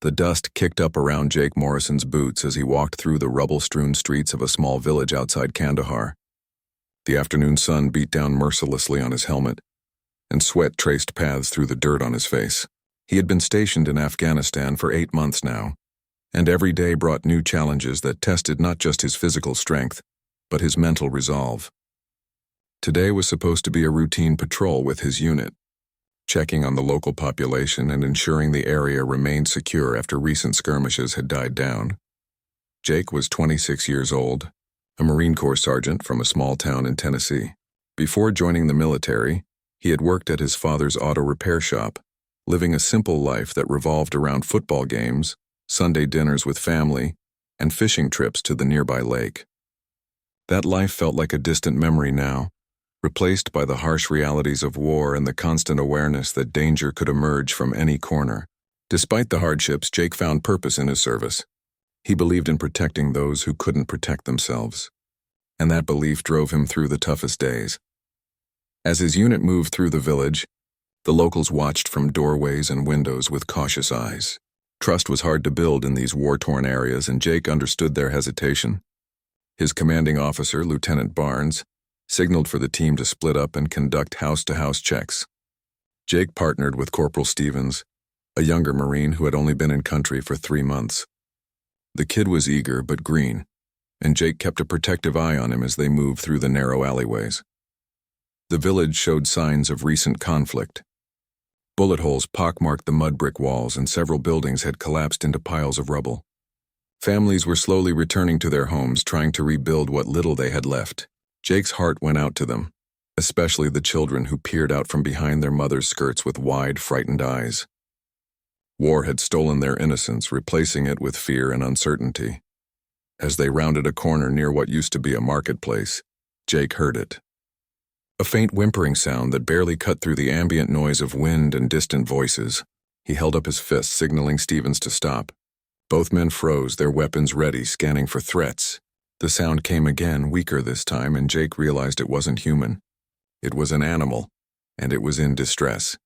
The dust kicked up around Jake Morrison's boots as he walked through the rubble-strewn streets of a small village outside Kandahar. The afternoon sun beat down mercilessly on his helmet, and sweat traced paths through the dirt on his face. He had been stationed in Afghanistan for 8 months now, and every day brought new challenges that tested not just his physical strength, but his mental resolve. Today was supposed to be a routine patrol with his unit, checking on the local population and ensuring the area remained secure after recent skirmishes had died down. Jake was 26 years old, a Marine Corps sergeant from a small town in Tennessee. Before joining the military, he had worked at his father's auto repair shop, living a simple life that revolved around football games, Sunday dinners with family, and fishing trips to the nearby lake. That life felt like a distant memory now, replaced by the harsh realities of war and the constant awareness that danger could emerge from any corner. Despite the hardships, Jake found purpose in his service. He believed in protecting those who couldn't protect themselves, and that belief drove him through the toughest days. As his unit moved through the village, the locals watched from doorways and windows with cautious eyes. Trust was hard to build in these war-torn areas, and Jake understood their hesitation. His commanding officer, Lieutenant Barnes, signaled for the team to split up and conduct house-to-house checks. Jake partnered with Corporal Stevens, a younger Marine who had only been in country for 3 months. The kid was eager but green, and Jake kept a protective eye on him as they moved through the narrow alleyways. The village showed signs of recent conflict. Bullet holes pockmarked the mud brick walls, and several buildings had collapsed into piles of rubble. Families were slowly returning to their homes, trying to rebuild what little they had left. Jake's heart went out to them, especially the children who peered out from behind their mothers' skirts with wide, frightened eyes. War had stolen their innocence, replacing it with fear and uncertainty. As they rounded a corner near what used to be a marketplace, Jake heard it. A faint whimpering sound that barely cut through the ambient noise of wind and distant voices. He held up his fist, signaling Stevens to stop. Both men froze, their weapons ready, scanning for threats. The sound came again, weaker this time, and Jake realized it wasn't human. It was an animal, and it was in distress.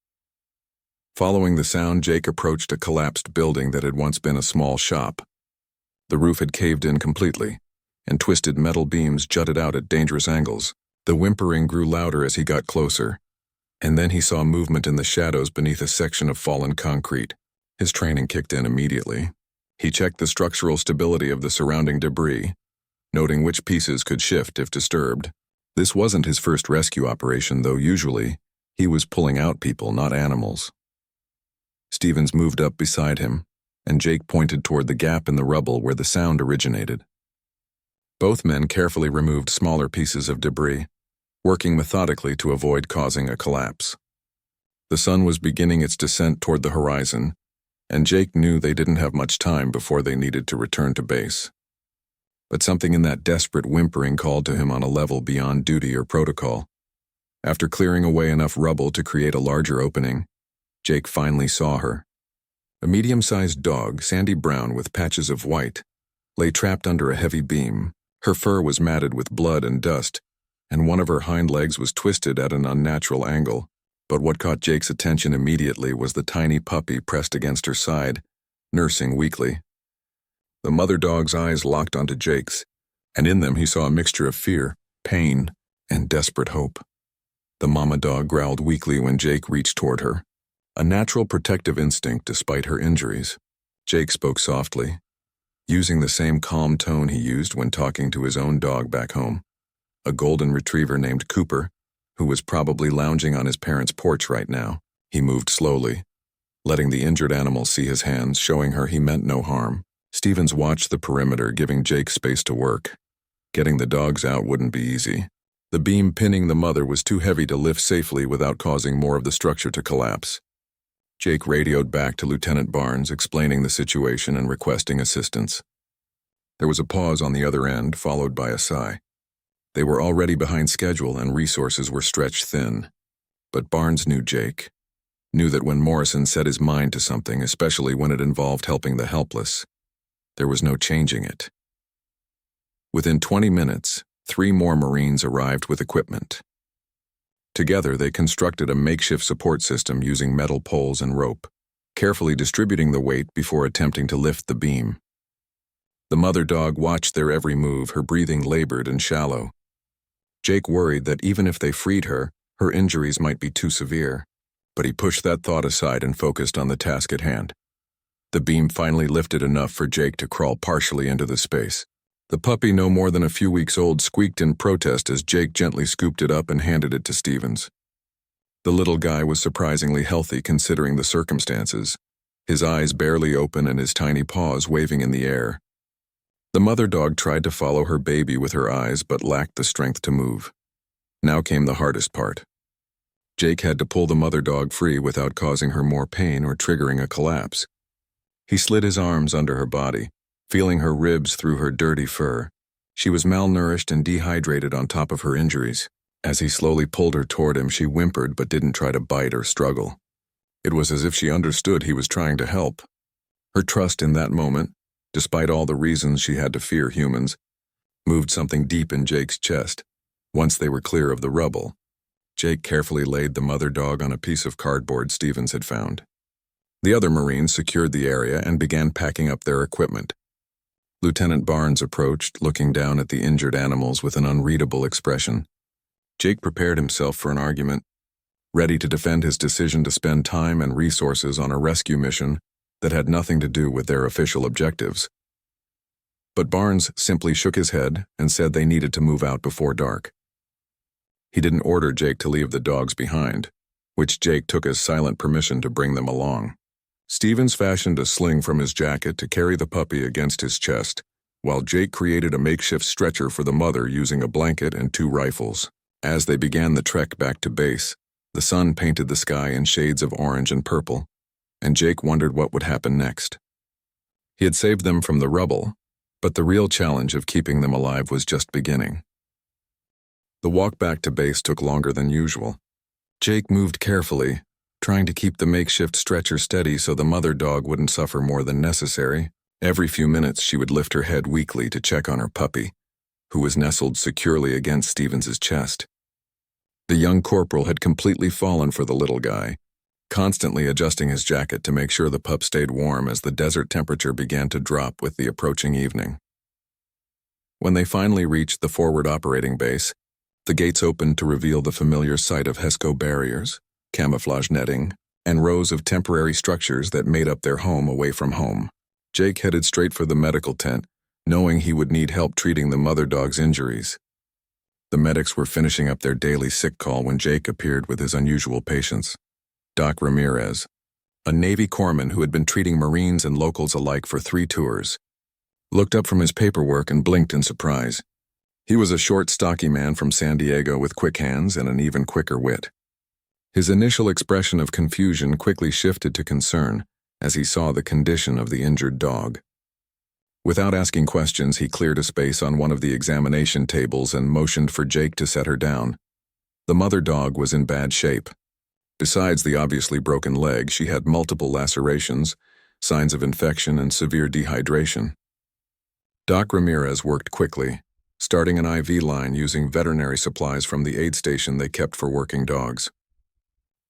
Following the sound, Jake approached a collapsed building that had once been a small shop. The roof had caved in completely, and twisted metal beams jutted out at dangerous angles. The whimpering grew louder as he got closer, and then he saw movement in the shadows beneath a section of fallen concrete. His training kicked in immediately. He checked the structural stability of the surrounding debris, noting which pieces could shift if disturbed. This wasn't his first rescue operation, though usually he was pulling out people, not animals. Stevens moved up beside him, and Jake pointed toward the gap in the rubble where the sound originated. Both men carefully removed smaller pieces of debris, working methodically to avoid causing a collapse. The sun was beginning its descent toward the horizon, and Jake knew they didn't have much time before they needed to return to base. But something in that desperate whimpering called to him on a level beyond duty or protocol. After clearing away enough rubble to create a larger opening, Jake finally saw her. A medium-sized dog, sandy brown with patches of white, lay trapped under a heavy beam. Her fur was matted with blood and dust, and one of her hind legs was twisted at an unnatural angle. But what caught Jake's attention immediately was the tiny puppy pressed against her side, nursing weakly. The mother dog's eyes locked onto Jake's, and in them he saw a mixture of fear, pain, and desperate hope. The mama dog growled weakly when Jake reached toward her, a natural protective instinct despite her injuries. Jake spoke softly, using the same calm tone he used when talking to his own dog back home, a golden retriever named Cooper, who was probably lounging on his parents' porch right now. He moved slowly, letting the injured animal see his hands, showing her he meant no harm. Stevens watched the perimeter, giving Jake space to work. Getting the dogs out wouldn't be easy. The beam pinning the mother was too heavy to lift safely without causing more of the structure to collapse. Jake radioed back to Lieutenant Barnes, explaining the situation and requesting assistance. There was a pause on the other end, followed by a sigh. They were already behind schedule and resources were stretched thin. But Barnes knew Jake, knew that when Morrison set his mind to something, especially when it involved helping the helpless, there was no changing it. Within 20 minutes, 3 more Marines arrived with equipment. Together, they constructed a makeshift support system using metal poles and rope. carefully distributing the weight before attempting to lift the beam. The mother dog watched their every move, her breathing labored and shallow. Jake worried that even if they freed her, her injuries might be too severe, but he pushed that thought aside and focused on the task at hand. The beam finally lifted enough for Jake to crawl partially into the space. The puppy, no more than a few weeks old, squeaked in protest as Jake gently scooped it up and handed it to Stevens. The little guy was surprisingly healthy considering the circumstances, his eyes barely open and his tiny paws waving in the air. The mother dog tried to follow her baby with her eyes but lacked the strength to move. Now came the hardest part. Jake had to pull the mother dog free without causing her more pain or triggering a collapse. He slid his arms under her body, feeling her ribs through her dirty fur. She was malnourished and dehydrated on top of her injuries. As he slowly pulled her toward him, she whimpered but didn't try to bite or struggle. It was as if she understood he was trying to help. Her trust in that moment, despite all the reasons she had to fear humans, moved something deep in Jake's chest. Once they were clear of the rubble, Jake carefully laid the mother dog on a piece of cardboard Stevens had found. The other Marines secured the area and began packing up their equipment. Lieutenant Barnes approached, looking down at the injured animals with an unreadable expression. Jake prepared himself for an argument, ready to defend his decision to spend time and resources on a rescue mission that had nothing to do with their official objectives. But Barnes simply shook his head and said they needed to move out before dark. He didn't order Jake to leave the dogs behind, which Jake took as silent permission to bring them along. Stevens fashioned a sling from his jacket to carry the puppy against his chest, while Jake created a makeshift stretcher for the mother using a blanket and 2 rifles. As they began the trek back to base, the sun painted the sky in shades of orange and purple, and Jake wondered what would happen next. He had saved them from the rubble, but the real challenge of keeping them alive was just beginning. The walk back to base took longer than usual. Jake moved carefully, trying to keep the makeshift stretcher steady so the mother dog wouldn't suffer more than necessary. Every few minutes she would lift her head weakly to check on her puppy, who was nestled securely against Stevens's chest. The young corporal had completely fallen for the little guy, constantly adjusting his jacket to make sure the pup stayed warm as the desert temperature began to drop with the approaching evening. When they finally reached the forward operating base, the gates opened to reveal the familiar sight of HESCO barriers, camouflage netting, and rows of temporary structures that made up their home away from home. Jake headed straight for the medical tent, knowing he would need help treating the mother dog's injuries. The medics were finishing up their daily sick call when Jake appeared with his unusual patients. Doc Ramirez, a Navy corpsman who had been treating Marines and locals alike for 3 tours, looked up from his paperwork and blinked in surprise. He was a short, stocky man from San Diego with quick hands and an even quicker wit. His initial expression of confusion quickly shifted to concern as he saw the condition of the injured dog. Without asking questions, he cleared a space on one of the examination tables and motioned for Jake to set her down. The mother dog was in bad shape. Besides the obviously broken leg, she had multiple lacerations, signs of infection, and severe dehydration. Doc Ramirez worked quickly, starting an IV line using veterinary supplies from the aid station they kept for working dogs.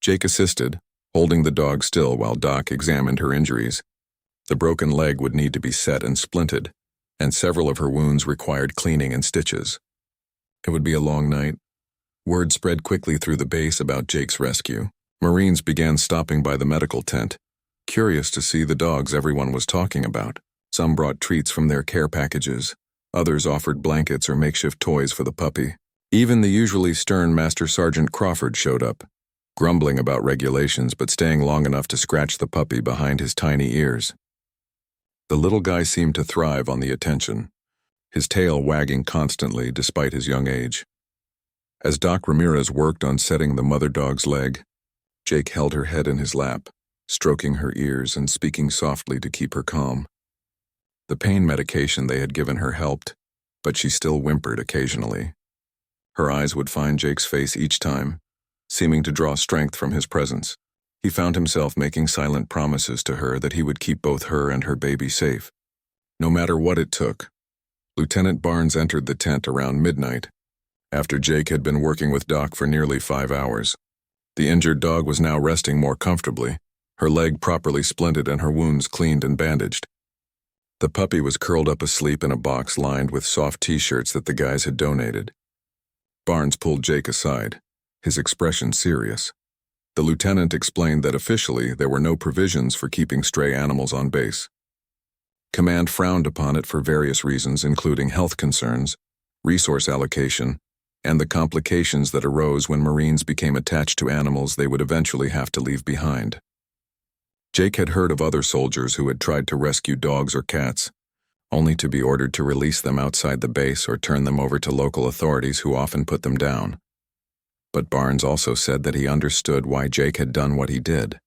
Jake assisted, holding the dog still while Doc examined her injuries. The broken leg would need to be set and splinted, and several of her wounds required cleaning and stitches. It would be a long night. Word spread quickly through the base about Jake's rescue. Marines began stopping by the medical tent, curious to see the dogs everyone was talking about. Some brought treats from their care packages. Others offered blankets or makeshift toys for the puppy. Even the usually stern Master Sergeant Crawford showed up, grumbling about regulations but staying long enough to scratch the puppy behind his tiny ears. The little guy seemed to thrive on the attention, his tail wagging constantly despite his young age. As Doc Ramirez worked on setting the mother dog's leg, Jake held her head in his lap, stroking her ears and speaking softly to keep her calm. The pain medication they had given her helped, but she still whimpered occasionally. Her eyes would find Jake's face each time, seeming to draw strength from his presence. He found himself making silent promises to her that he would keep both her and her baby safe, no matter what it took. Lieutenant Barnes entered the tent around midnight, after Jake had been working with Doc for nearly 5 hours. The injured dog was now resting more comfortably, her leg properly splinted and her wounds cleaned and bandaged. The puppy was curled up asleep in a box lined with soft t-shirts that the guys had donated. Barnes pulled Jake aside, his expression serious. The lieutenant explained that officially there were no provisions for keeping stray animals on base. Command frowned upon it for various reasons, including health concerns, resource allocation, and the complications that arose when Marines became attached to animals they would eventually have to leave behind. Jake had heard of other soldiers who had tried to rescue dogs or cats, only to be ordered to release them outside the base or turn them over to local authorities who often put them down. But Barnes also said that he understood why Jake had done what he did.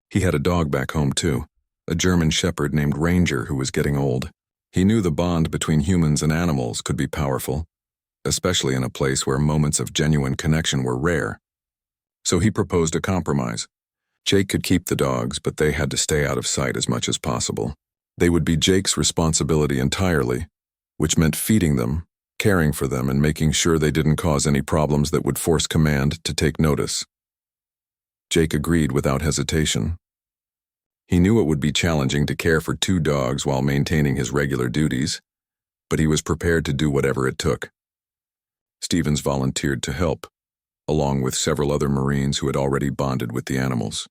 He had a dog back home too, a German shepherd named Ranger who was getting old. He knew the bond between humans and animals could be powerful, especially in a place where moments of genuine connection were rare. So he proposed a compromise. Jake could keep the dogs, but they had to stay out of sight as much as possible. They would be Jake's responsibility entirely, which meant feeding them, caring for them, and making sure they didn't cause any problems that would force command to take notice. Jake agreed without hesitation. He knew it would be challenging to care for 2 dogs while maintaining his regular duties, but he was prepared to do whatever it took. Stevens volunteered to help, along with several other Marines who had already bonded with the animals.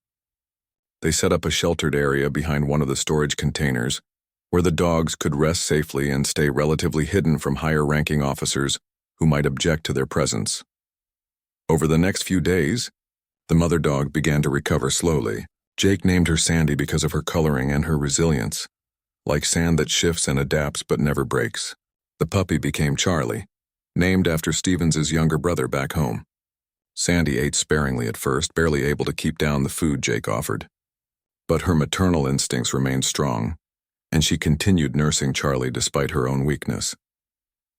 They set up a sheltered area behind one of the storage containers where the dogs could rest safely and stay relatively hidden from higher-ranking officers who might object to their presence. Over the next few days, the mother dog began to recover slowly. Jake named her Sandy because of her coloring and her resilience, like sand that shifts and adapts but never breaks. The puppy became Charlie, named after Stevens's younger brother back home. Sandy ate sparingly at first, barely able to keep down the food Jake offered. But her maternal instincts remained strong, and she continued nursing Charlie despite her own weakness.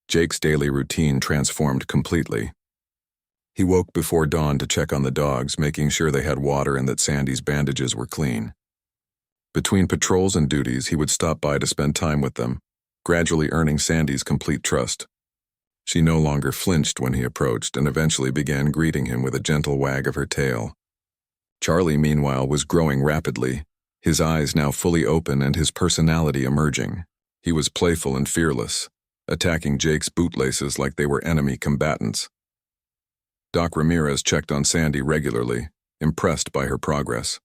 Jake's daily routine transformed completely. He woke before dawn to check on the dogs, making sure they had water and that Sandy's bandages were clean. Between patrols and duties, he would stop by to spend time with them, gradually earning Sandy's complete trust. She no longer flinched when he approached and eventually began greeting him with a gentle wag of her tail. Charlie, meanwhile, was growing rapidly, his eyes now fully open and his personality emerging. He was playful and fearless, attacking Jake's bootlaces like they were enemy combatants. Doc Ramirez checked on Sandy regularly, impressed by her progress.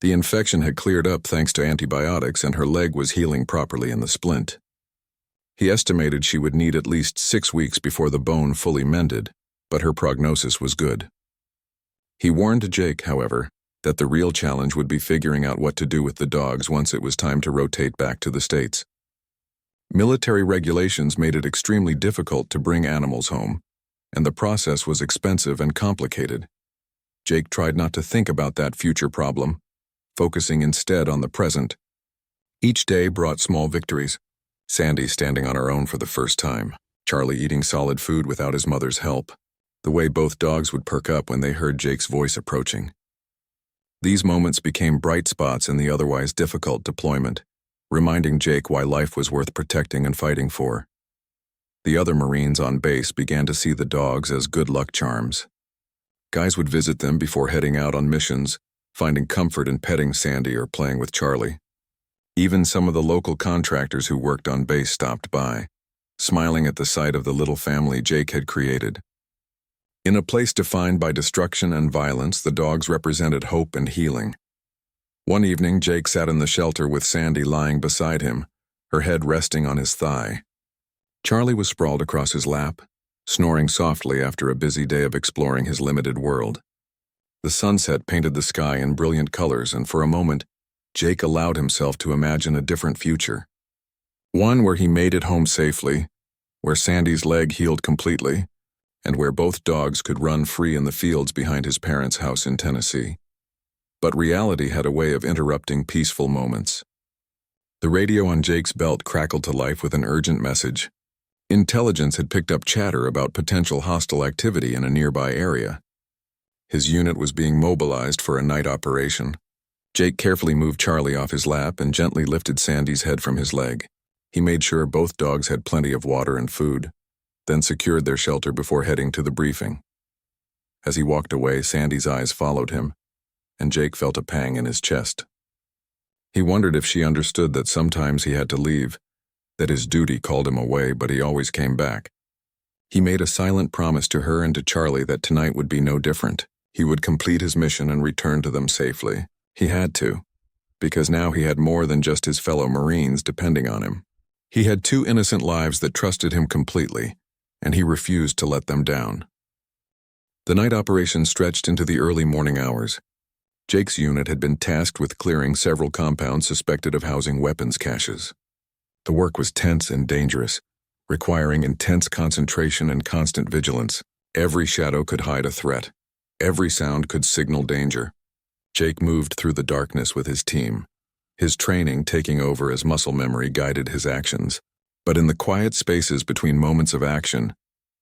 The infection had cleared up thanks to antibiotics, and her leg was healing properly in the splint. He estimated she would need at least 6 weeks before the bone fully mended, but her prognosis was good. He warned Jake, however, that the real challenge would be figuring out what to do with the dogs once it was time to rotate back to the States. Military regulations made it extremely difficult to bring animals home, and the process was expensive and complicated. Jake tried not to think about that future problem, focusing instead on the present. Each day brought small victories. Sandy standing on her own for the first time, Charlie eating solid food without his mother's help, the way both dogs would perk up when they heard Jake's voice approaching. These moments became bright spots in the otherwise difficult deployment, reminding Jake why life was worth protecting and fighting for. The other Marines on base began to see the dogs as good luck charms. Guys would visit them before heading out on missions, finding comfort in petting Sandy or playing with Charlie. Even some of the local contractors who worked on base stopped by, smiling at the sight of the little family Jake had created. In a place defined by destruction and violence, the dogs represented hope and healing. One evening, Jake sat in the shelter with Sandy lying beside him, her head resting on his thigh. Charlie was sprawled across his lap, snoring softly after a busy day of exploring his limited world. The sunset painted the sky in brilliant colors, and for a moment, Jake allowed himself to imagine a different future. One where he made it home safely, where Sandy's leg healed completely, and where both dogs could run free in the fields behind his parents' house in Tennessee. But reality had a way of interrupting peaceful moments. The radio on Jake's belt crackled to life with an urgent message. Intelligence had picked up chatter about potential hostile activity in a nearby area. His unit was being mobilized for a night operation. Jake carefully moved Charlie off his lap and gently lifted Sandy's head from his leg. He made sure both dogs had plenty of water and food, then secured their shelter before heading to the briefing. As he walked away, Sandy's eyes followed him, and Jake felt a pang in his chest. He wondered if she understood that sometimes he had to leave, that his duty called him away, but he always came back. He made a silent promise to her and to Charlie that tonight would be no different. He would complete his mission and return to them safely. He had to, because now he had more than just his fellow Marines depending on him. He had 2 innocent lives that trusted him completely, and he refused to let them down. The night operation stretched into the early morning hours. Jake's unit had been tasked with clearing several compounds suspected of housing weapons caches. The work was tense and dangerous, requiring intense concentration and constant vigilance. Every shadow could hide a threat. Every sound could signal danger. Jake moved through the darkness with his team, his training taking over as muscle memory guided his actions. But in the quiet spaces between moments of action,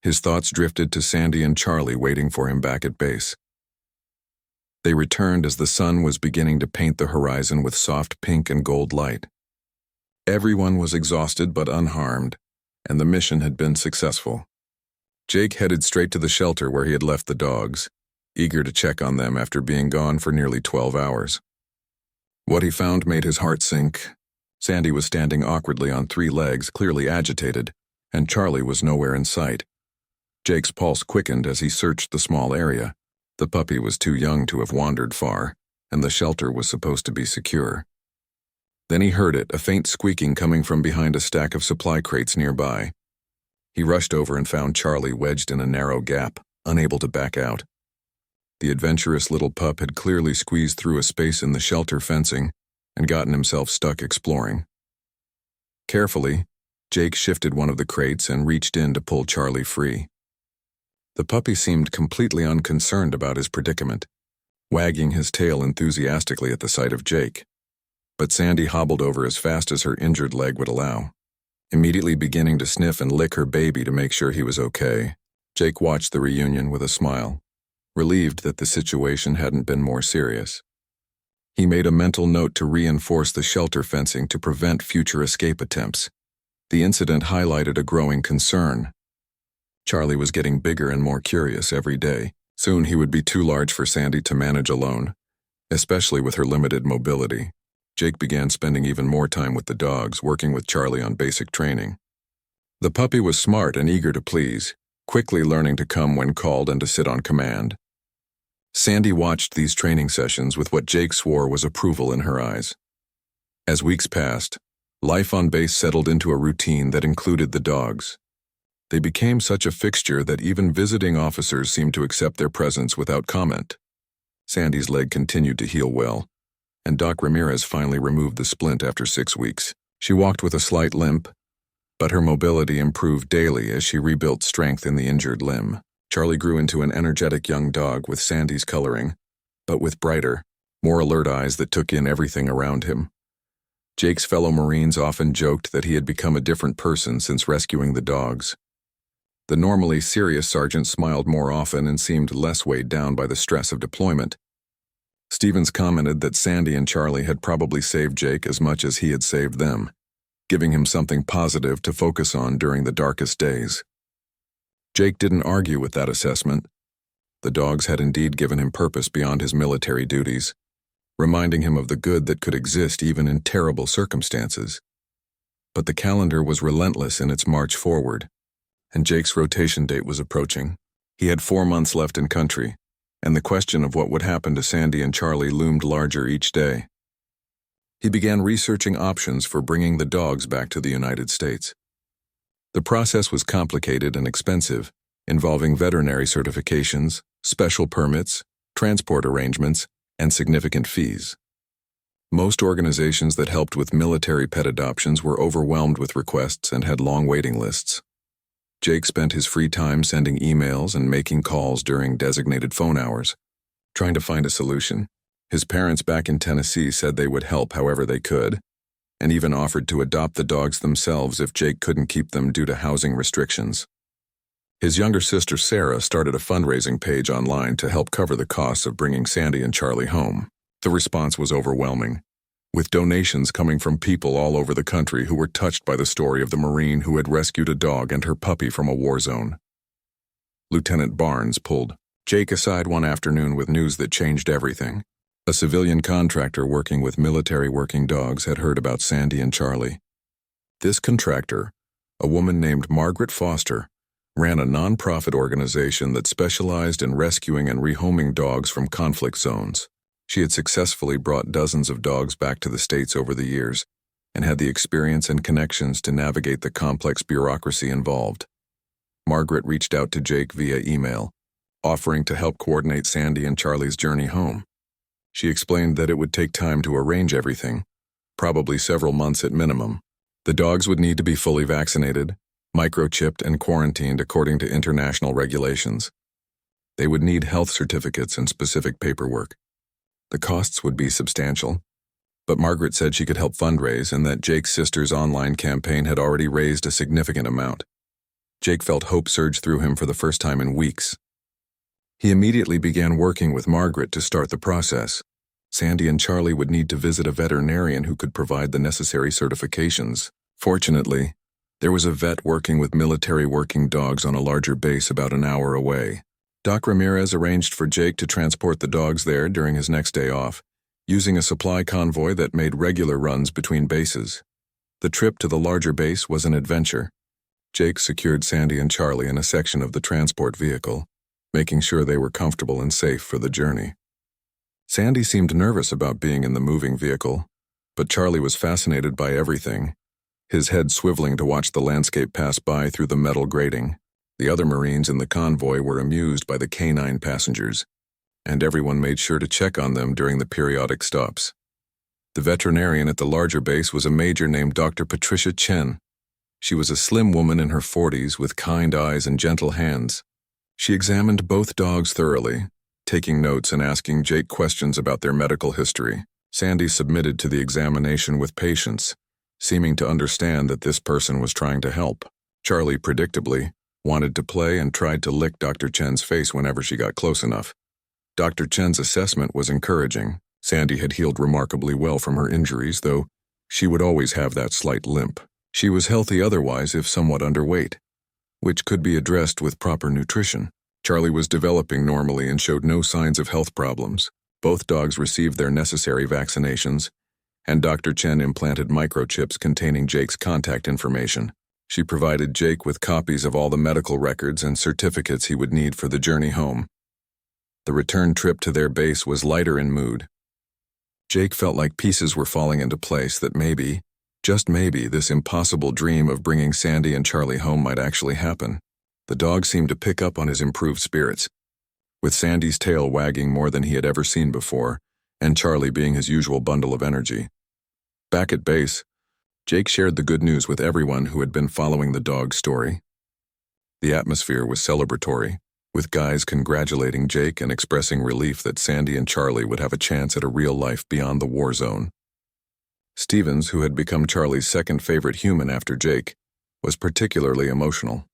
his thoughts drifted to Sandy and Charlie waiting for him back at base. They returned as the sun was beginning to paint the horizon with soft pink and gold light. Everyone was exhausted but unharmed, and the mission had been successful. Jake headed straight to the shelter where he had left the dogs, eager to check on them after being gone for nearly 12 hours. What he found made his heart sink. Sandy was standing awkwardly on 3 legs, clearly agitated, and Charlie was nowhere in sight. Jake's pulse quickened as he searched the small area. The puppy was too young to have wandered far, and the shelter was supposed to be secure. Then he heard it, a faint squeaking coming from behind a stack of supply crates nearby. He rushed over and found Charlie wedged in a narrow gap, unable to back out. The adventurous little pup had clearly squeezed through a space in the shelter fencing and gotten himself stuck exploring. Carefully, Jake shifted one of the crates and reached in to pull Charlie free. The puppy seemed completely unconcerned about his predicament, wagging his tail enthusiastically at the sight of Jake. But Sandy hobbled over as fast as her injured leg would allow, immediately beginning to sniff and lick her baby to make sure he was okay. Jake watched the reunion with a smile, relieved that the situation hadn't been more serious. He made a mental note to reinforce the shelter fencing to prevent future escape attempts. The incident highlighted a growing concern. Charlie was getting bigger and more curious every day. Soon he would be too large for Sandy to manage alone, especially with her limited mobility. Jake began spending even more time with the dogs, working with Charlie on basic training. The puppy was smart and eager to please, quickly learning to come when called and to sit on command. Sandy watched these training sessions with what Jake swore was approval in her eyes. As weeks passed, life on base settled into a routine that included the dogs. They became such a fixture that even visiting officers seemed to accept their presence without comment. Sandy's leg continued to heal well, and Doc Ramirez finally removed the splint after 6 weeks. She walked with a slight limp, but her mobility improved daily as she rebuilt strength in the injured limb. Charlie grew into an energetic young dog with Sandy's coloring, but with brighter, more alert eyes that took in everything around him. Jake's fellow Marines often joked that he had become a different person since rescuing the dogs. The normally serious sergeant smiled more often and seemed less weighed down by the stress of deployment. Stevens commented that Sandy and Charlie had probably saved Jake as much as he had saved them, giving him something positive to focus on during the darkest days. Jake didn't argue with that assessment. The dogs had indeed given him purpose beyond his military duties, reminding him of the good that could exist even in terrible circumstances. But the calendar was relentless in its march forward, and Jake's rotation date was approaching. He had 4 months left in country, and the question of what would happen to Sandy and Charlie loomed larger each day. He began researching options for bringing the dogs back to the United States. The process was complicated and expensive, involving veterinary certifications, special permits, transport arrangements, and significant fees. Most organizations that helped with military pet adoptions were overwhelmed with requests and had long waiting lists. Jake spent his free time sending emails and making calls during designated phone hours, trying to find a solution. His parents back in Tennessee said they would help however they could, and even offered to adopt the dogs themselves if Jake couldn't keep them due to housing restrictions. His younger sister Sarah started a fundraising page online to help cover the costs of bringing Sandy and Charlie home. The response was overwhelming, with donations coming from people all over the country who were touched by the story of the Marine who had rescued a dog and her puppy from a war zone. Lieutenant Barnes pulled Jake aside one afternoon with news that changed everything. A civilian contractor working with military working dogs had heard about Sandy and Charlie. This contractor, a woman named Margaret Foster, ran a non-profit organization that specialized in rescuing and rehoming dogs from conflict zones. She had successfully brought dozens of dogs back to the States over the years and had the experience and connections to navigate the complex bureaucracy involved. Margaret reached out to Jake via email, offering to help coordinate Sandy and Charlie's journey home. She explained that it would take time to arrange everything, probably several months at minimum. The dogs would need to be fully vaccinated, microchipped, and quarantined according to international regulations. They would need health certificates and specific paperwork. The costs would be substantial, but Margaret said she could help fundraise and that Jake's sister's online campaign had already raised a significant amount. Jake felt hope surge through him for the first time in weeks. He immediately began working with Margaret to start the process. Sandy and Charlie would need to visit a veterinarian who could provide the necessary certifications. Fortunately, there was a vet working with military working dogs on a larger base about an hour away. Doc Ramirez arranged for Jake to transport the dogs there during his next day off, using a supply convoy that made regular runs between bases. The trip to the larger base was an adventure. Jake secured Sandy and Charlie in a section of the transport vehicle, making sure they were comfortable and safe for the journey. Sandy seemed nervous about being in the moving vehicle, but Charlie was fascinated by everything, his head swiveling to watch the landscape pass by through the metal grating. The other Marines in the convoy were amused by the canine passengers, and everyone made sure to check on them during the periodic stops. The veterinarian at the larger base was a major named Dr. Patricia Chen. She was a slim woman in her 40s with kind eyes and gentle hands. She examined both dogs thoroughly, taking notes and asking Jake questions about their medical history. Sandy submitted to the examination with patience, seeming to understand that this person was trying to help. Charlie, predictably, wanted to play and tried to lick Dr. Chen's face whenever she got close enough. Dr. Chen's assessment was encouraging. Sandy had healed remarkably well from her injuries, though she would always have that slight limp. She was healthy otherwise, if somewhat underweight, which could be addressed with proper nutrition. Charlie was developing normally and showed no signs of health problems. Both dogs received their necessary vaccinations, and Dr. Chen implanted microchips containing Jake's contact information. She provided Jake with copies of all the medical records and certificates he would need for the journey home. The return trip to their base was lighter in mood. Jake felt like pieces were falling into place, that maybe, just maybe, this impossible dream of bringing Sandy and Charlie home might actually happen. The dog seemed to pick up on his improved spirits, with Sandy's tail wagging more than he had ever seen before, and Charlie being his usual bundle of energy. Back at base, Jake shared the good news with everyone who had been following the dog's story. The atmosphere was celebratory, with guys congratulating Jake and expressing relief that Sandy and Charlie would have a chance at a real life beyond the war zone. Stevens, who had become Charlie's second favorite human after Jake, was particularly emotional.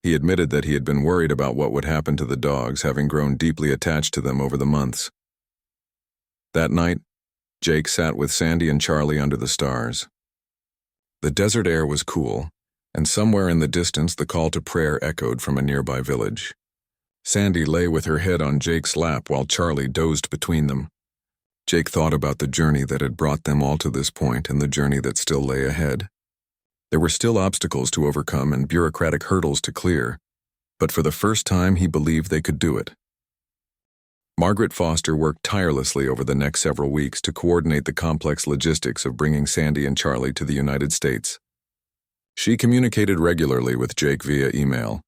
He admitted that he had been worried about what would happen to the dogs, having grown deeply attached to them over the months. That night, Jake sat with Sandy and Charlie under the stars. The desert air was cool, and somewhere in the distance the call to prayer echoed from a nearby village. Sandy lay with her head on Jake's lap while Charlie dozed between them. Jake thought about the journey that had brought them all to this point and the journey that still lay ahead. There were still obstacles to overcome and bureaucratic hurdles to clear, but for the first time he believed they could do it. Margaret Foster worked tirelessly over the next several weeks to coordinate the complex logistics of bringing Sandy and Charlie to the United States. She communicated regularly with Jake via email,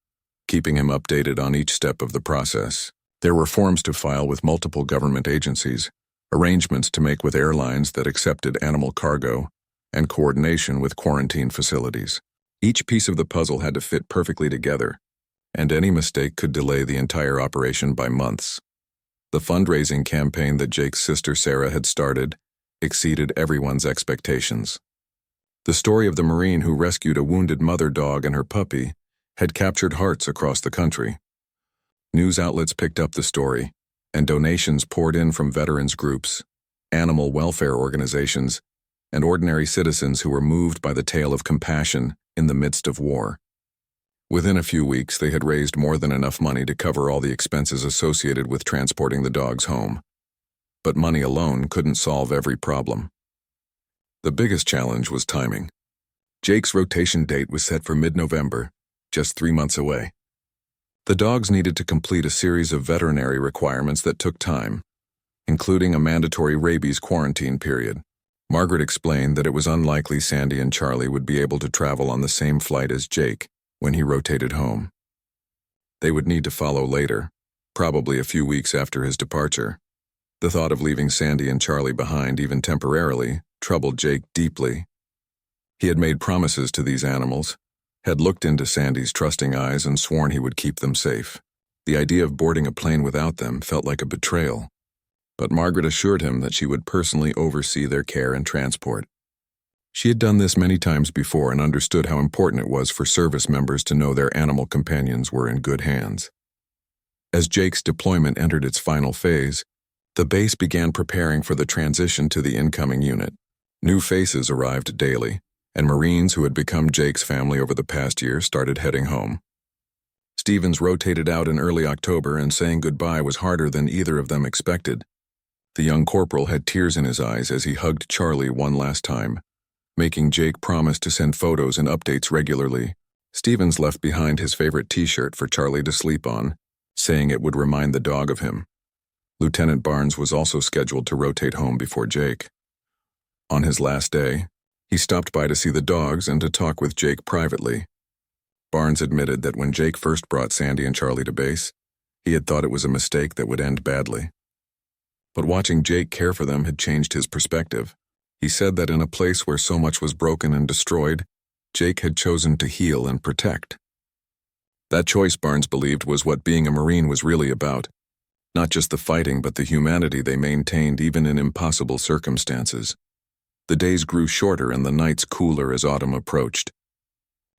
keeping him updated on each step of the process. There were forms to file with multiple government agencies, arrangements to make with airlines that accepted animal cargo, and coordination with quarantine facilities. Each piece of the puzzle had to fit perfectly together, and any mistake could delay the entire operation by months. The fundraising campaign that Jake's sister Sarah had started exceeded everyone's expectations. The story of the Marine who rescued a wounded mother dog and her puppy had captured hearts across the country. News outlets picked up the story, and donations poured in from veterans groups, animal welfare organizations, and ordinary citizens who were moved by the tale of compassion in the midst of war. Within a few weeks, they had raised more than enough money to cover all the expenses associated with transporting the dogs home. But money alone couldn't solve every problem. The biggest challenge was timing. Jake's rotation date was set for mid-November, just 3 months away. The dogs needed to complete a series of veterinary requirements that took time, including a mandatory rabies quarantine period. Margaret explained that it was unlikely Sandy and Charlie would be able to travel on the same flight as Jake when he rotated home. They would need to follow later, probably a few weeks after his departure. The thought of leaving Sandy and Charlie behind, even temporarily, troubled Jake deeply. He had made promises to these animals, had looked into Sandy's trusting eyes and sworn he would keep them safe. The idea of boarding a plane without them felt like a betrayal. But Margaret assured him that she would personally oversee their care and transport. She had done this many times before and understood how important it was for service members to know their animal companions were in good hands. As Jake's deployment entered its final phase, the base began preparing for the transition to the incoming unit. New faces arrived daily, and Marines who had become Jake's family over the past year started heading home. Stevens rotated out in early October, and saying goodbye was harder than either of them expected. The young corporal had tears in his eyes as he hugged Charlie one last time, making Jake promise to send photos and updates regularly. Stevens left behind his favorite t-shirt for Charlie to sleep on, saying it would remind the dog of him. Lieutenant Barnes was also scheduled to rotate home before Jake. On his last day, he stopped by to see the dogs and to talk with Jake privately. Barnes admitted that when Jake first brought Sandy and Charlie to base, he had thought it was a mistake that would end badly. But watching Jake care for them had changed his perspective. He said that in a place where so much was broken and destroyed, Jake had chosen to heal and protect. That choice, Barnes believed, was what being a Marine was really about. Not just the fighting, but the humanity they maintained even in impossible circumstances. The days grew shorter and the nights cooler as autumn approached.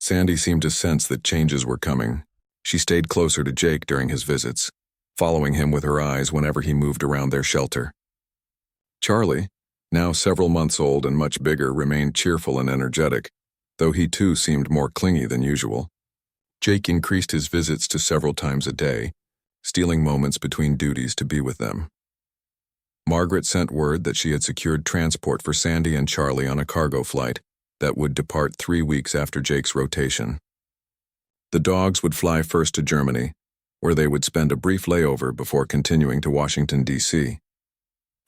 Sandy seemed to sense that changes were coming. She stayed closer to Jake during his visits, following him with her eyes whenever he moved around their shelter. Charlie, now several months old and much bigger, remained cheerful and energetic, though he too seemed more clingy than usual. Jake increased his visits to several times a day, stealing moments between duties to be with them. Margaret sent word that she had secured transport for Sandy and Charlie on a cargo flight that would depart 3 weeks after Jake's rotation. The dogs would fly first to Germany, where they would spend a brief layover before continuing to Washington, D.C.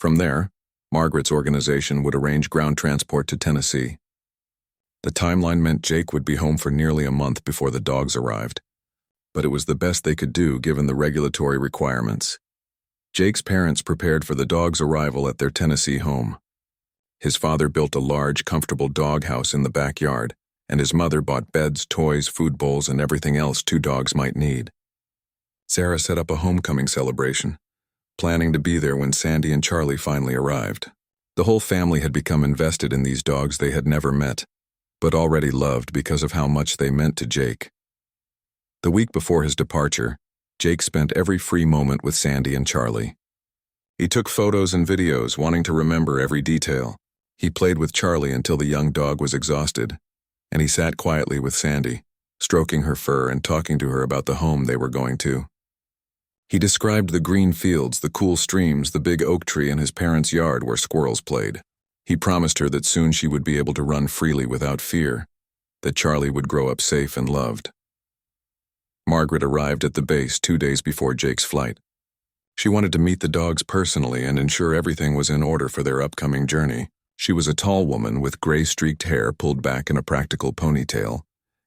From there, Margaret's organization would arrange ground transport to Tennessee. The timeline meant Jake would be home for nearly a month before the dogs arrived, but it was the best they could do given the regulatory requirements. Jake's parents prepared for the dogs' arrival at their Tennessee home. His father built a large, comfortable doghouse in the backyard, and his mother bought beds, toys, food bowls, and everything else 2 dogs might need. Sarah set up a homecoming celebration, planning to be there when Sandy and Charlie finally arrived. The whole family had become invested in these dogs they had never met, but already loved because of how much they meant to Jake. The week before his departure, Jake spent every free moment with Sandy and Charlie. He took photos and videos, wanting to remember every detail. He played with Charlie until the young dog was exhausted, and he sat quietly with Sandy, stroking her fur and talking to her about the home they were going to. He described the green fields, the cool streams, the big oak tree in his parents' yard where squirrels played. He promised her that soon she would be able to run freely without fear, that Charlie would grow up safe and loved. Margaret arrived at the base 2 days before Jake's flight. She wanted to meet the dogs personally and ensure everything was in order for their upcoming journey. She was a tall woman with gray-streaked hair pulled back in a practical ponytail,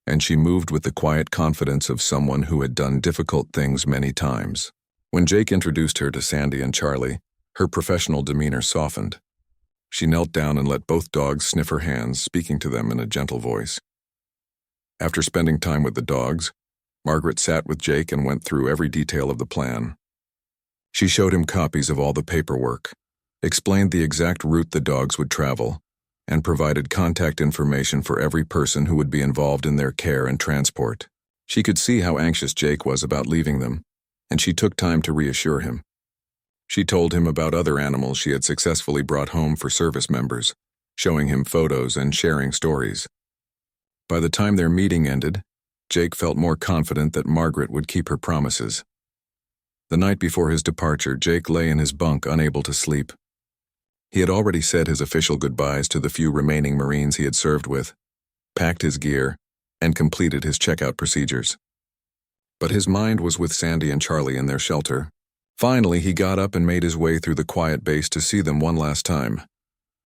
and she moved with the quiet confidence of someone who had done difficult things many times. When Jake introduced her to Sandy and Charlie, her professional demeanor softened. She knelt down and let both dogs sniff her hands, speaking to them in a gentle voice. After spending time with the dogs, Margaret sat with Jake and went through every detail of the plan. She showed him copies of all the paperwork, explained the exact route the dogs would travel, and provided contact information for every person who would be involved in their care and transport. She could see how anxious Jake was about leaving them, and she took time to reassure him. She told him about other animals she had successfully brought home for service members, showing him photos and sharing stories. By the time their meeting ended, Jake felt more confident that Margaret would keep her promises. The night before his departure, Jake lay in his bunk unable to sleep. He had already said his official goodbyes to the few remaining Marines he had served with, packed his gear, and completed his checkout procedures. But his mind was with Sandy and Charlie in their shelter. Finally, he got up and made his way through the quiet base to see them one last time.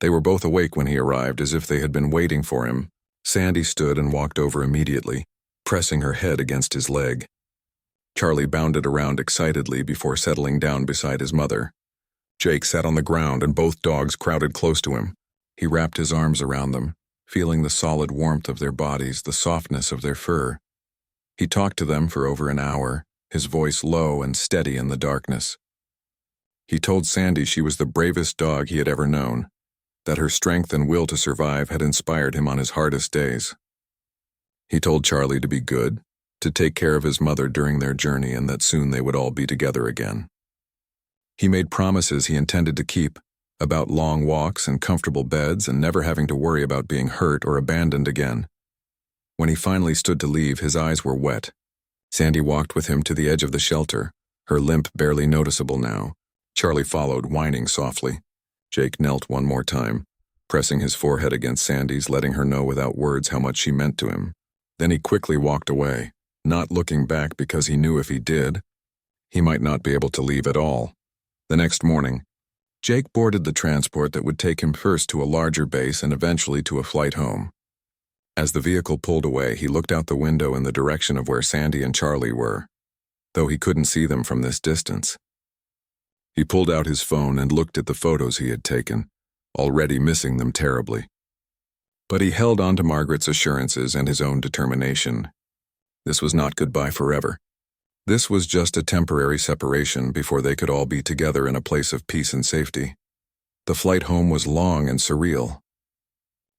They were both awake when he arrived, as if they had been waiting for him. Sandy stood and walked over immediately, pressing her head against his leg. Charlie bounded around excitedly before settling down beside his mother. Jake sat on the ground and both dogs crowded close to him. He wrapped his arms around them, feeling the solid warmth of their bodies, the softness of their fur. He talked to them for over an hour, his voice low and steady in the darkness. He told Sandy she was the bravest dog he had ever known, that her strength and will to survive had inspired him on his hardest days. He told Charlie to be good, to take care of his mother during their journey, and that soon they would all be together again. He made promises he intended to keep, about long walks and comfortable beds and never having to worry about being hurt or abandoned again. When he finally stood to leave, his eyes were wet. Sandy walked with him to the edge of the shelter, her limp barely noticeable now. Charlie followed, whining softly. Jake knelt one more time, pressing his forehead against Sandy's, letting her know without words how much she meant to him. Then he quickly walked away, not looking back because he knew if he did, he might not be able to leave at all. The next morning, Jake boarded the transport that would take him first to a larger base and eventually to a flight home. As the vehicle pulled away, he looked out the window in the direction of where Sandy and Charlie were, though he couldn't see them from this distance. He pulled out his phone and looked at the photos he had taken, already missing them terribly. But he held on to Margaret's assurances and his own determination. This was not goodbye forever. This was just a temporary separation before they could all be together in a place of peace and safety. The flight home was long and surreal.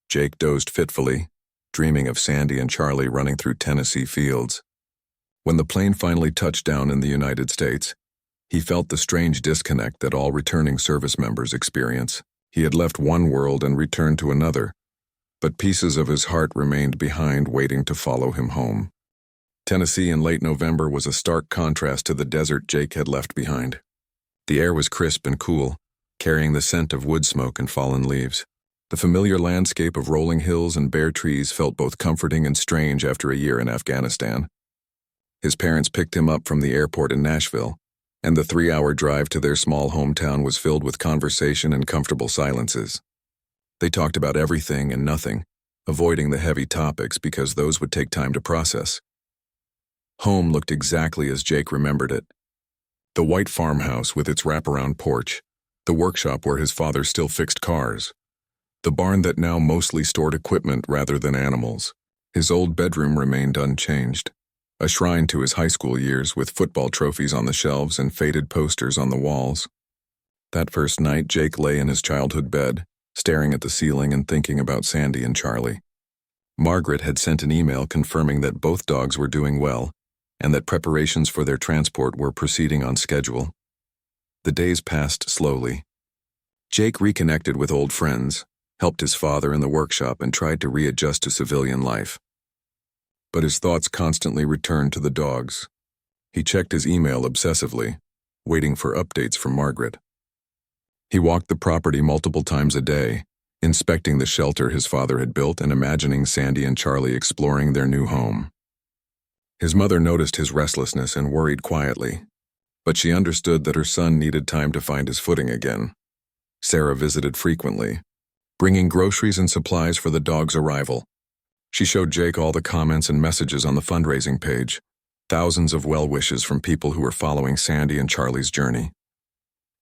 Jake dozed fitfully, dreaming of Sandy and Charlie running through Tennessee fields. When the plane finally touched down in the United States, he felt the strange disconnect that all returning service members experience. He had left one world and returned to another, but pieces of his heart remained behind, waiting to follow him home. Tennessee in late November was a stark contrast to the desert Jake had left behind. The air was crisp and cool, carrying the scent of wood smoke and fallen leaves. The familiar landscape of rolling hills and bare trees felt both comforting and strange after a year in Afghanistan. His parents picked him up from the airport in Nashville, and the 3-hour drive to their small hometown was filled with conversation and comfortable silences. They talked about everything and nothing, avoiding the heavy topics because those would take time to process. Home looked exactly as Jake remembered it. The white farmhouse with its wraparound porch, the workshop where his father still fixed cars, the barn that now mostly stored equipment rather than animals. His old bedroom remained unchanged, a shrine to his high school years with football trophies on the shelves and faded posters on the walls. That first night, Jake lay in his childhood bed, staring at the ceiling and thinking about Sandy and Charlie. Margaret had sent an email confirming that both dogs were doing well, and that preparations for their transport were proceeding on schedule. The days passed slowly. Jake reconnected with old friends, helped his father in the workshop, and tried to readjust to civilian life. But his thoughts constantly returned to the dogs. He checked his email obsessively, waiting for updates from Margaret. He walked the property multiple times a day, inspecting the shelter his father had built and imagining Sandy and Charlie exploring their new home. His mother noticed his restlessness and worried quietly, but she understood that her son needed time to find his footing again. Sarah visited frequently, bringing groceries and supplies for the dog's arrival. She showed Jake all the comments and messages on the fundraising page, thousands of well wishes from people who were following Sandy and Charlie's journey.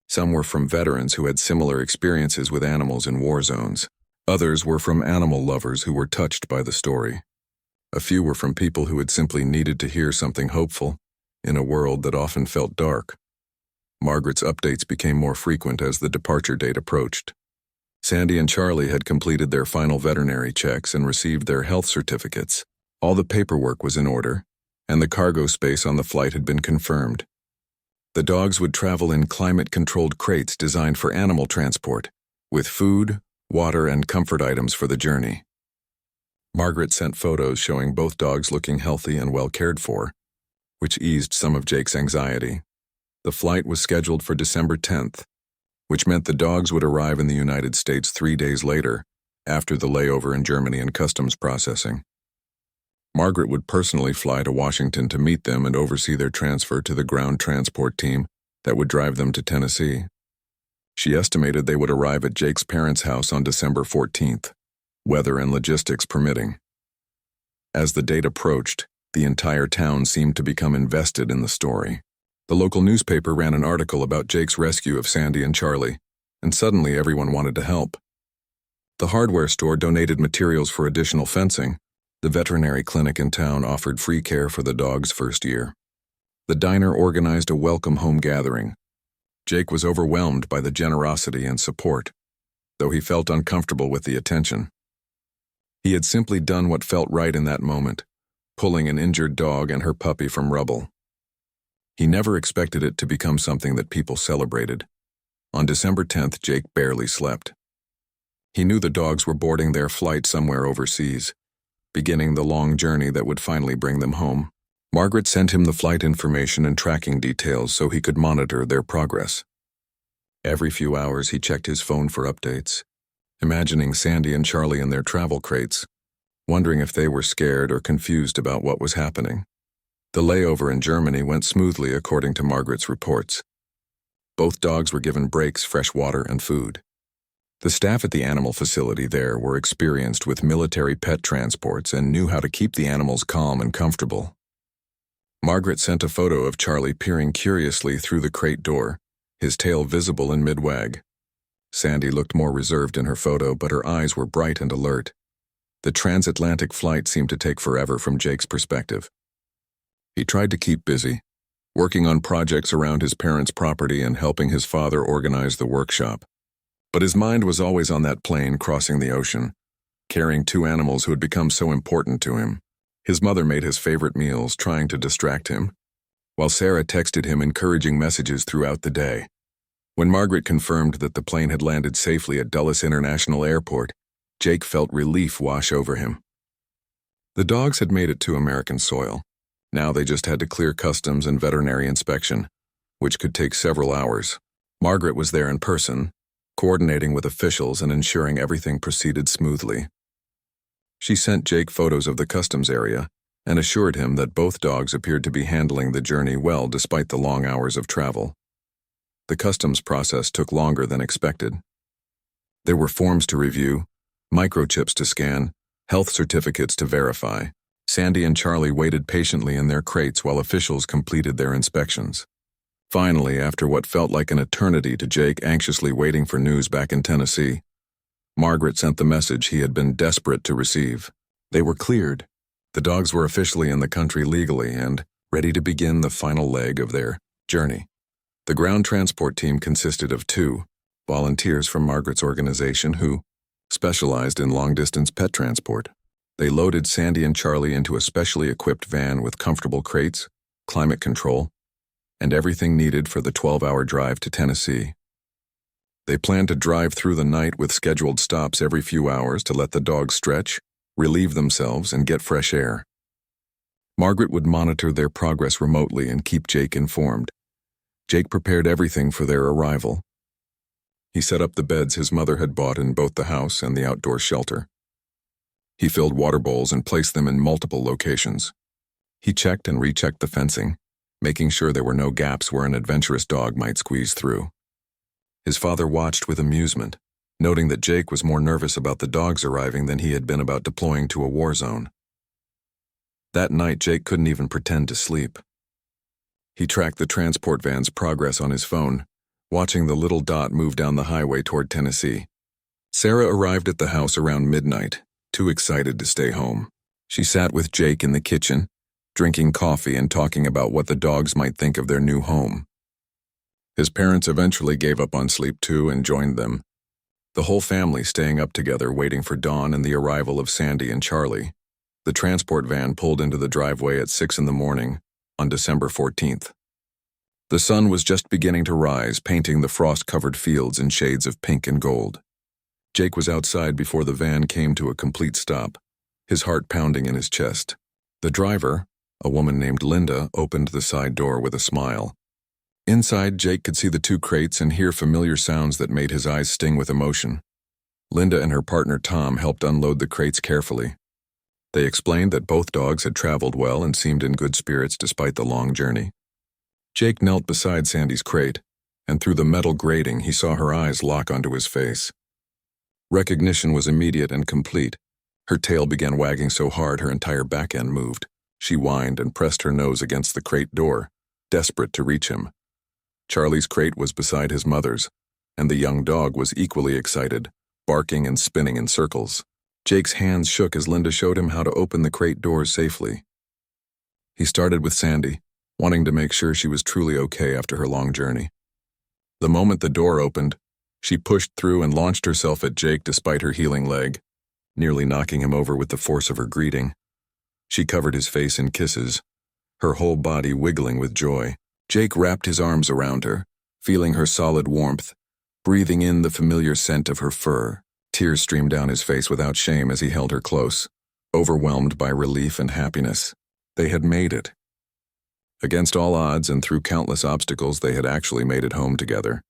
Some were from veterans who had similar experiences with animals in war zones. Others were from animal lovers who were touched by the story. A few were from people who had simply needed to hear something hopeful in a world that often felt dark. Margaret's updates became more frequent as the departure date approached. Sandy and Charlie had completed their final veterinary checks and received their health certificates. All the paperwork was in order, and the cargo space on the flight had been confirmed. The dogs would travel in climate-controlled crates designed for animal transport, with food, water, and comfort items for the journey. Margaret sent photos showing both dogs looking healthy and well cared for, which eased some of Jake's anxiety. The flight was scheduled for December 10th, which meant the dogs would arrive in the United States 3 days later, after the layover in Germany and customs processing. Margaret would personally fly to Washington to meet them and oversee their transfer to the ground transport team that would drive them to Tennessee. She estimated they would arrive at Jake's parents' house on December 14th, weather and logistics permitting. As the date approached, the entire town seemed to become invested in the story. The local newspaper ran an article about Jake's rescue of Sandy and Charlie, and suddenly everyone wanted to help. The hardware store donated materials for additional fencing. The veterinary clinic in town offered free care for the dog's first year. The diner organized a welcome home gathering. Jake was overwhelmed by the generosity and support, though he felt uncomfortable with the attention. He had simply done what felt right in that moment, pulling an injured dog and her puppy from rubble. He never expected it to become something that people celebrated. On December 10th, Jake barely slept. He knew the dogs were boarding their flight somewhere overseas, beginning the long journey that would finally bring them home. Margaret sent him the flight information and tracking details so he could monitor their progress. Every few hours he checked his phone for updates, imagining Sandy and Charlie in their travel crates, wondering if they were scared or confused about what was happening. The layover in Germany went smoothly according to Margaret's reports. Both dogs were given breaks, fresh water, and food. The staff at the animal facility there were experienced with military pet transports and knew how to keep the animals calm and comfortable. Margaret sent a photo of Charlie peering curiously through the crate door, his tail visible in mid-wag. Sandy looked more reserved in her photo, but her eyes were bright and alert. The transatlantic flight seemed to take forever from Jake's perspective. He tried to keep busy, working on projects around his parents' property and helping his father organize the workshop. But his mind was always on that plane crossing the ocean, carrying two animals who had become so important to him. His mother made his favorite meals, trying to distract him, while Sarah texted him encouraging messages throughout the day. When Margaret confirmed that the plane had landed safely at Dulles International Airport, Jake felt relief wash over him. The dogs had made it to American soil. Now they just had to clear customs and veterinary inspection, which could take several hours. Margaret was there in person, coordinating with officials and ensuring everything proceeded smoothly. She sent Jake photos of the customs area and assured him that both dogs appeared to be handling the journey well despite the long hours of travel. The customs process took longer than expected. There were forms to review, microchips to scan, health certificates to verify. Sandy and Charlie waited patiently in their crates while officials completed their inspections. Finally, after what felt like an eternity to Jake anxiously waiting for news back in Tennessee, Margaret sent the message he had been desperate to receive. They were cleared. The dogs were officially in the country legally and ready to begin the final leg of their journey. The ground transport team consisted of 2 volunteers from Margaret's organization who specialized in long-distance pet transport. They loaded Sandy and Charlie into a specially equipped van with comfortable crates, climate control, and everything needed for the 12-hour drive to Tennessee. They planned to drive through the night with scheduled stops every few hours to let the dogs stretch, relieve themselves, and get fresh air. Margaret would monitor their progress remotely and keep Jake informed. Jake prepared everything for their arrival. He set up the beds his mother had bought in both the house and the outdoor shelter. He filled water bowls and placed them in multiple locations. He checked and rechecked the fencing, making sure there were no gaps where an adventurous dog might squeeze through. His father watched with amusement, noting that Jake was more nervous about the dogs arriving than he had been about deploying to a war zone. That night, Jake couldn't even pretend to sleep. He tracked the transport van's progress on his phone, watching the little dot move down the highway toward Tennessee. Sarah arrived at the house around midnight, too excited to stay home. She sat with Jake in the kitchen, drinking coffee and talking about what the dogs might think of their new home. His parents eventually gave up on sleep too and joined them, the whole family staying up together waiting for dawn and the arrival of Sandy and Charlie. The transport van pulled into the driveway at 6 a.m. on December 14th. The sun was just beginning to rise, painting the frost-covered fields in shades of pink and gold. Jake was outside before the van came to a complete stop, his heart pounding in his chest. The driver, a woman named Linda, opened the side door with a smile. Inside, Jake could see the two crates and hear familiar sounds that made his eyes sting with emotion. Linda and her partner Tom helped unload the crates carefully. They explained that both dogs had traveled well and seemed in good spirits despite the long journey. Jake knelt beside Sandy's crate, and through the metal grating he saw her eyes lock onto his face. Recognition was immediate and complete. Her tail began wagging so hard her entire back end moved. She whined and pressed her nose against the crate door, desperate to reach him. Charlie's crate was beside his mother's, and the young dog was equally excited, barking and spinning in circles. Jake's hands shook as Linda showed him how to open the crate doors safely. He started with Sandy, wanting to make sure she was truly okay after her long journey. The moment the door opened, she pushed through and launched herself at Jake despite her healing leg, nearly knocking him over with the force of her greeting. She covered his face in kisses, her whole body wiggling with joy. Jake wrapped his arms around her, feeling her solid warmth, breathing in the familiar scent of her fur. Tears streamed down his face without shame as he held her close, overwhelmed by relief and happiness. They had made it. Against all odds and through countless obstacles, they had actually made it home together.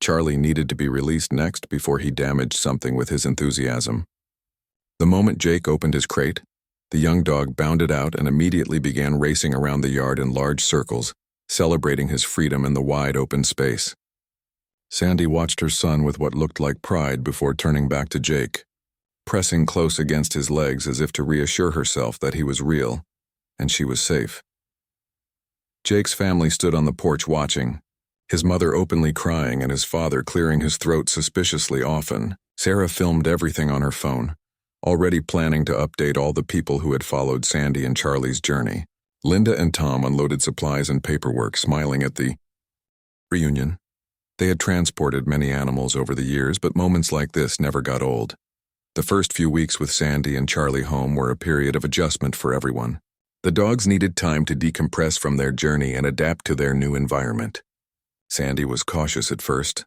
Charlie needed to be released next before he damaged something with his enthusiasm. The moment Jake opened his crate, the young dog bounded out and immediately began racing around the yard in large circles, celebrating his freedom in the wide open space. Sandy watched her son with what looked like pride before turning back to Jake, pressing close against his legs as if to reassure herself that he was real, and she was safe. Jake's family stood on the porch watching, his mother openly crying and his father clearing his throat suspiciously often. Sarah filmed everything on her phone, already planning to update all the people who had followed Sandy and Charlie's journey. Linda and Tom unloaded supplies and paperwork, smiling at the reunion. They had transported many animals over the years, but moments like this never got old. The first few weeks with Sandy and Charlie home were a period of adjustment for everyone. The dogs needed time to decompress from their journey and adapt to their new environment. Sandy was cautious at first,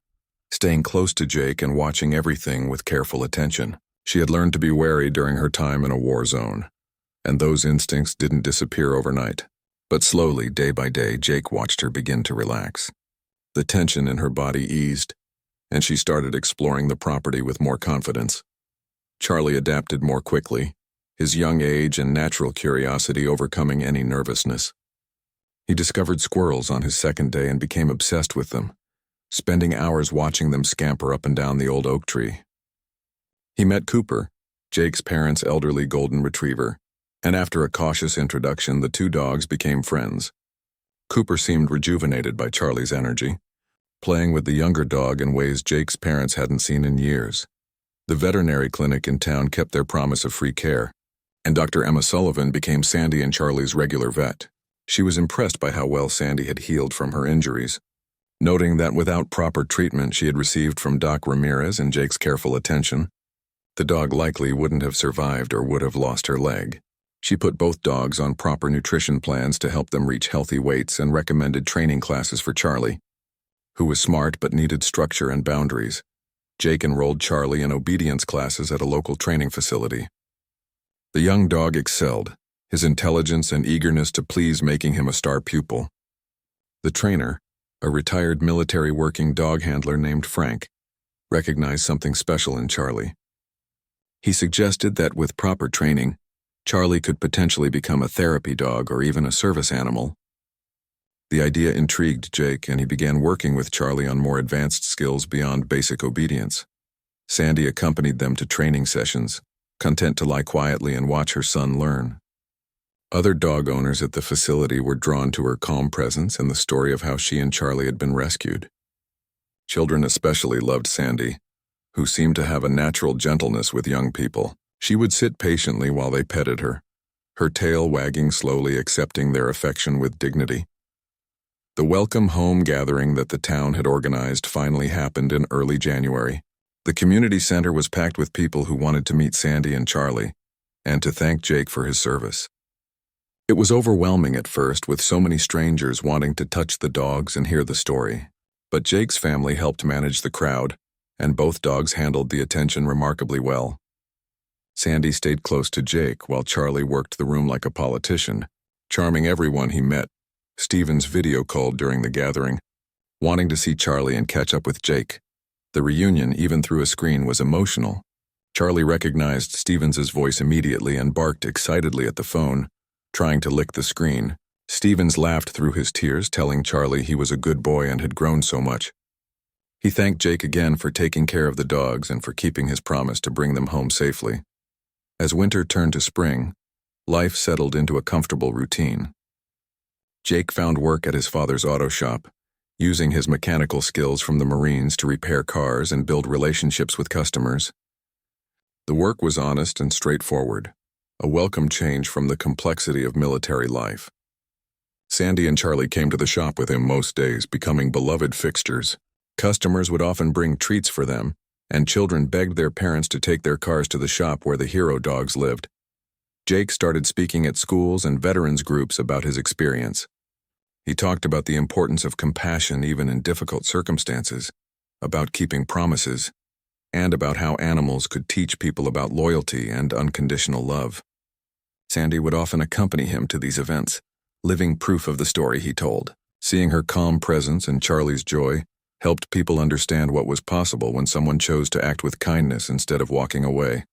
staying close to Jake and watching everything with careful attention. She had learned to be wary during her time in a war zone, and those instincts didn't disappear overnight. But slowly, day by day, Jake watched her begin to relax. The tension in her body eased, and she started exploring the property with more confidence. Charlie adapted more quickly, his young age and natural curiosity overcoming any nervousness. He discovered squirrels on his second day and became obsessed with them, spending hours watching them scamper up and down the old oak tree. He met Cooper, Jake's parents' elderly golden retriever, and after a cautious introduction, the two dogs became friends. Cooper seemed rejuvenated by Charlie's energy, playing with the younger dog in ways Jake's parents hadn't seen in years. The veterinary clinic in town kept their promise of free care, and Dr. Emma Sullivan became Sandy and Charlie's regular vet. She was impressed by how well Sandy had healed from her injuries, noting that without proper treatment she had received from Doc Ramirez and Jake's careful attention, the dog likely wouldn't have survived or would have lost her leg. She put both dogs on proper nutrition plans to help them reach healthy weights and recommended training classes for Charlie, who was smart but needed structure and boundaries. Jake enrolled Charlie in obedience classes at a local training facility. The young dog excelled, his intelligence and eagerness to please making him a star pupil. The trainer, a retired military working dog handler named Frank, recognized something special in Charlie. He suggested that with proper training, Charlie could potentially become a therapy dog or even a service animal. The idea intrigued Jake, and he began working with Charlie on more advanced skills beyond basic obedience. Sandy accompanied them to training sessions, content to lie quietly and watch her son learn. Other dog owners at the facility were drawn to her calm presence and the story of how she and Charlie had been rescued. Children especially loved Sandy, who seemed to have a natural gentleness with young people. She would sit patiently while they petted her, her tail wagging slowly, accepting their affection with dignity. The welcome home gathering that the town had organized finally happened in early January. The community center was packed with people who wanted to meet Sandy and Charlie, and to thank Jake for his service. It was overwhelming at first, with so many strangers wanting to touch the dogs and hear the story. But Jake's family helped manage the crowd, and both dogs handled the attention remarkably well. Sandy stayed close to Jake while Charlie worked the room like a politician, charming everyone he met. Stevens video called during the gathering, wanting to see Charlie and catch up with Jake. The reunion, even through a screen, was emotional. Charlie recognized Stevens's voice immediately and barked excitedly at the phone, trying to lick the screen. Stevens laughed through his tears, telling Charlie he was a good boy and had grown so much. He thanked Jake again for taking care of the dogs and for keeping his promise to bring them home safely. As winter turned to spring, life settled into a comfortable routine. Jake found work at his father's auto shop, using his mechanical skills from the Marines to repair cars and build relationships with customers. The work was honest and straightforward, a welcome change from the complexity of military life. Sandy and Charlie came to the shop with him most days, becoming beloved fixtures. Customers would often bring treats for them, and children begged their parents to take their cars to the shop where the hero dogs lived. Jake started speaking at schools and veterans groups about his experience. He talked about the importance of compassion even in difficult circumstances, about keeping promises, and about how animals could teach people about loyalty and unconditional love. Sandy would often accompany him to these events, living proof of the story he told. Seeing her calm presence and Charlie's joy helped people understand what was possible when someone chose to act with kindness instead of walking away.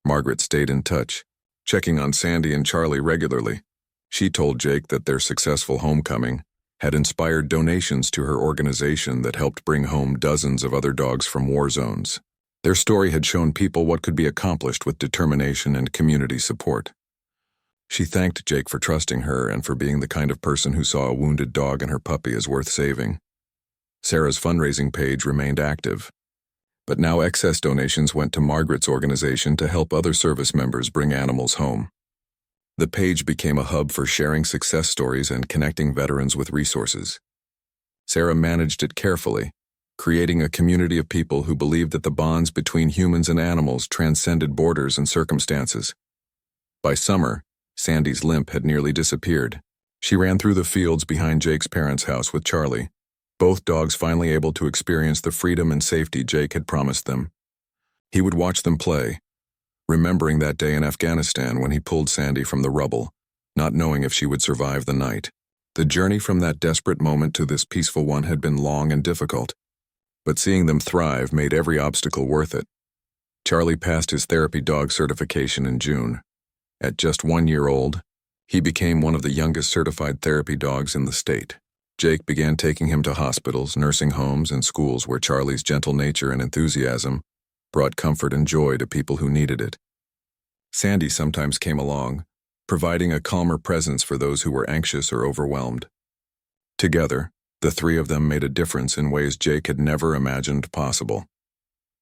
Margaret stayed in touch, checking on Sandy and Charlie regularly. She told Jake that their successful homecoming had inspired donations to her organization that helped bring home dozens of other dogs from war zones. Their story had shown people what could be accomplished with determination and community support. She thanked Jake for trusting her and for being the kind of person who saw a wounded dog and her puppy as worth saving. Sarah's fundraising page remained active, but now excess donations went to Margaret's organization to help other service members bring animals home. The page became a hub for sharing success stories and connecting veterans with resources. Sarah managed it carefully, creating a community of people who believed that the bonds between humans and animals transcended borders and circumstances. By summer, Sandy's limp had nearly disappeared. She ran through the fields behind Jake's parents' house with Charlie, both dogs finally able to experience the freedom and safety Jake had promised them. He would watch them play, remembering that day in Afghanistan when he pulled Sandy from the rubble, not knowing if she would survive the night. The journey from that desperate moment to this peaceful one had been long and difficult, but seeing them thrive made every obstacle worth it. Charlie passed his therapy dog certification in June. At just 1 year old, he became one of the youngest certified therapy dogs in the state. Jake began taking him to hospitals, nursing homes, and schools where Charlie's gentle nature and enthusiasm brought comfort and joy to people who needed it. Sandy sometimes came along, providing a calmer presence for those who were anxious or overwhelmed. Together, the three of them made a difference in ways Jake had never imagined possible.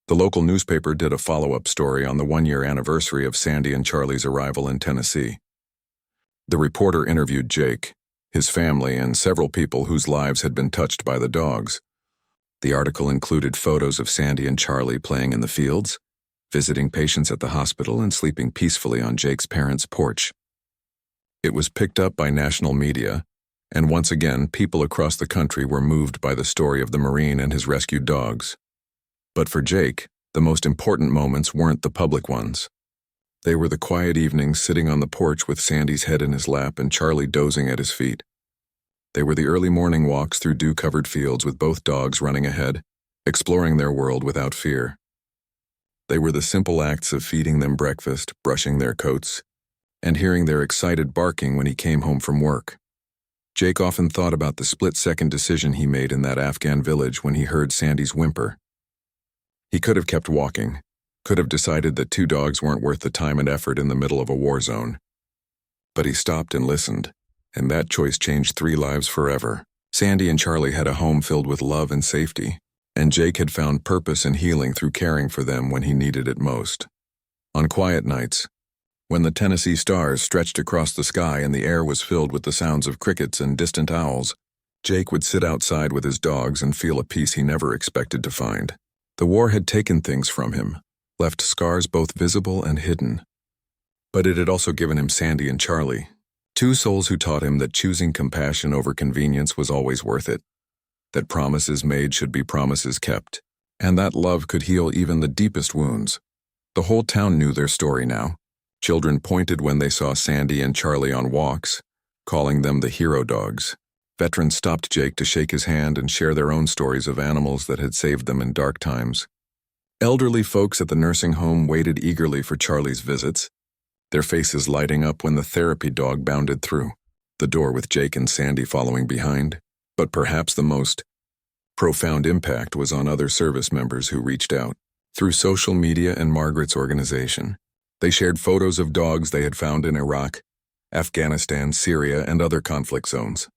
The local newspaper did a follow-up story on the 1-year anniversary of Sandy and Charlie's arrival in Tennessee. The reporter interviewed Jake, his family, and several people whose lives had been touched by the dogs. The article included photos of Sandy and Charlie playing in the fields, visiting patients at the hospital, and sleeping peacefully on Jake's parents' porch. It was picked up by national media, and once again, people across the country were moved by the story of the Marine and his rescued dogs. But for Jake, the most important moments weren't the public ones. They were the quiet evenings sitting on the porch with Sandy's head in his lap and Charlie dozing at his feet. They were the early morning walks through dew-covered fields with both dogs running ahead, exploring their world without fear. They were the simple acts of feeding them breakfast, brushing their coats, and hearing their excited barking when he came home from work. Jake often thought about the split-second decision he made in that Afghan village when he heard Sandy's whimper. He could have kept walking, could have decided that 2 dogs weren't worth the time and effort in the middle of a war zone. But he stopped and listened, and that choice changed 3 lives forever. Sandy and Charlie had a home filled with love and safety, and Jake had found purpose and healing through caring for them when he needed it most. On quiet nights, when the Tennessee stars stretched across the sky and the air was filled with the sounds of crickets and distant owls, Jake would sit outside with his dogs and feel a peace he never expected to find. The war had taken things from him, left scars both visible and hidden. But it had also given him Sandy and Charlie, 2 souls who taught him that choosing compassion over convenience was always worth it, that promises made should be promises kept, and that love could heal even the deepest wounds. The whole town knew their story now. Children pointed when they saw Sandy and Charlie on walks, calling them the hero dogs. Veterans stopped Jake to shake his hand and share their own stories of animals that had saved them in dark times. Elderly folks at the nursing home waited eagerly for Charlie's visits, their faces lighting up when the therapy dog bounded through the door with Jake and Sandy following behind. But perhaps the most profound impact was on other service members who reached out. Through social media and Margaret's organization, they shared photos of dogs they had found in Iraq, Afghanistan, Syria, and other conflict zones.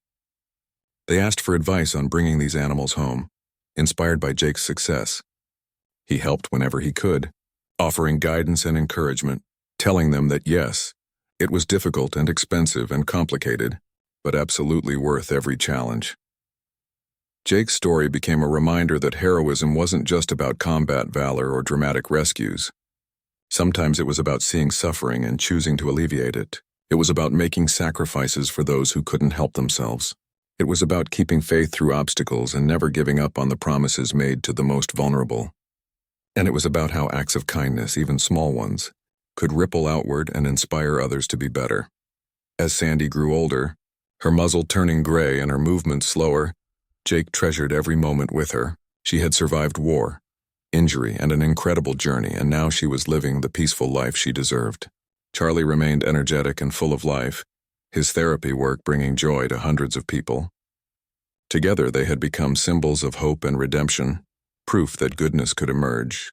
They asked for advice on bringing these animals home, inspired by Jake's success. He helped whenever he could, offering guidance and encouragement, telling them that yes, it was difficult and expensive and complicated, but absolutely worth every challenge. Jake's story became a reminder that heroism wasn't just about combat valor or dramatic rescues. Sometimes it was about seeing suffering and choosing to alleviate it. It was about making sacrifices for those who couldn't help themselves. It was about keeping faith through obstacles and never giving up on the promises made to the most vulnerable. And it was about how acts of kindness, even small ones, could ripple outward and inspire others to be better. As Sandy grew older, her muzzle turning gray and her movements slower, Jake treasured every moment with her. She had survived war, injury, and an incredible journey, and now she was living the peaceful life she deserved. Charlie remained energetic and full of life, his therapy work bringing joy to hundreds of people. Together they had become symbols of hope and redemption, proof that goodness could emerge,